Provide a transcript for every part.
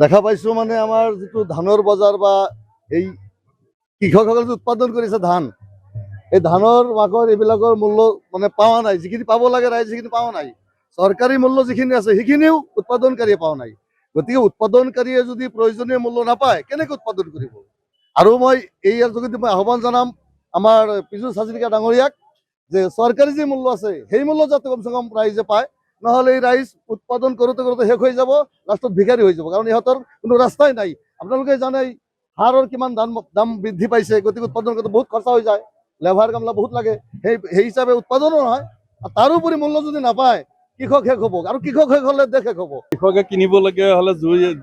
দেখা পাইছো মানে আমাৰ যিটো ধানৰ বজাৰ বা এই কৃষকসকলে যে উৎপাদন কৰিছে ধান, এই ধানৰ মাকৰ এইবিলাকৰ মূল্য মানে পোৱা নাই, যিখিনি পাব লাগে ৰাইজে সেইখিনি পোৱা নাই। চৰকাৰী মূল্য যিখিনি আছে সেইখিনিও উৎপাদনকাৰীয়ে পোৱা নাই। গতিকে উৎপাদনকাৰীয়ে যদি প্ৰয়োজনীয় মূল্য নাপায় কেনেকৈ উৎপাদন কৰিব? আৰু মই ইয়াৰ যোগেদি মই আহ্বান জনাম আমাৰ পীযুষ হাজৰিকা ডাঙৰীয়াক যে চৰকাৰী যি মূল্য আছে সেই মূল্য যাতে কমচে কম ৰাইজে পায়, নহ'লে এই ৰাইজ উৎপাদন কৰোঁতে কৰোঁতে শেষ হৈ যাব, লাষ্টত ভিখাৰী হৈ যাব, কাৰণ ইহঁতৰ কোনো ৰাস্তাই নাই। আপোনালোকে জানে সাৰৰ কিমান দাম বৃদ্ধি পাইছে, গতিকে উৎপাদন কৰোঁতে বহুত খৰচা হৈ যায়, লেবাৰ কামলা বহুত লাগে, সেই হিচাপে উৎপাদনো নহয়। তাৰোপৰি মূল্য যদি নাপায় কৃষক শেষ হ'ব, আৰু কৃষক শেষ হ'লে দেশ শেষ হ'ব। কৃষকে কিনিবলগীয়া হ'লে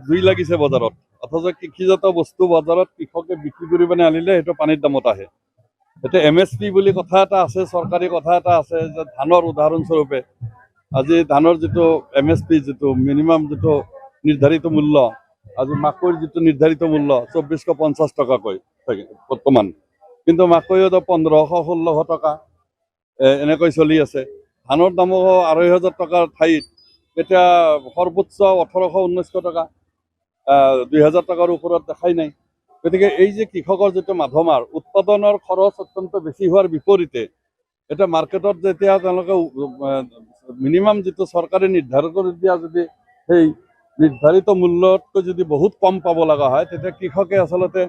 জুই লাগিছে বজাৰত, অথচ কৃষিজাত বস্তু বজাৰত কৃষকে বিক্ৰী কৰি মানে আনিলে সেইটো পানীৰ দামত আহে। এতিয়া MSP বুলি কথা এটা আছে, চৰকাৰী কথা এটা আছে, যে ধানৰ উদাহৰণস্বৰূপে আজি ধানৰ যিটো MSP যিটো মিনিমাম যিটো নিৰ্ধাৰিত মূল্য, আজি মাকৈৰ যিটো নিৰ্ধাৰিত মূল্য 2450 টকাকৈ থাকে বৰ্তমান, কিন্তু মাকৈও 1500-1600 টকা এনেকৈ চলি আছে। ধানৰ দামো 2500 টকাৰ ঠাইত এতিয়া সৰ্বোচ্চ 1800-1900 টকা, 2000 টকাৰ ওপৰত দেখাই নাই। গতিকে এই যে কৃষকৰ যিটো মাধমাৰ উৎপাদনৰ খৰচ অত্যন্ত বেছি হোৱাৰ বিপৰীতে এতিয়া মাৰ্কেটত যেতিয়া তেওঁলোকে মিনিমাম যিটো চৰকাৰে নিৰ্ধাৰণ কৰি দিয়া যদি সেই নিৰ্ধাৰিত মূল্যতকৈ যদি বহুত কম পাব লগা হয়, তেতিয়া কৃষকে আচলতে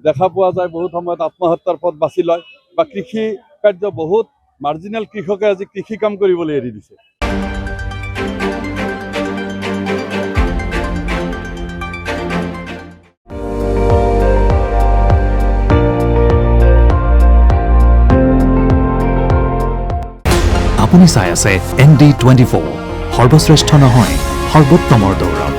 দেখা পোৱা যায় বহুত সময়ত আত্মহত্যাৰ পথ বাছি লয়, বা কৃষি কাৰ্য বহুত মাৰ্জিনেল কৃষকে আজি কৃষি কাম কৰিবলৈ এৰি দিছে। আপুনি চাই আছে ND24, সৰ্বশ্ৰেষ্ঠ নহয় সৰ্বোত্তমৰ দৌৰ।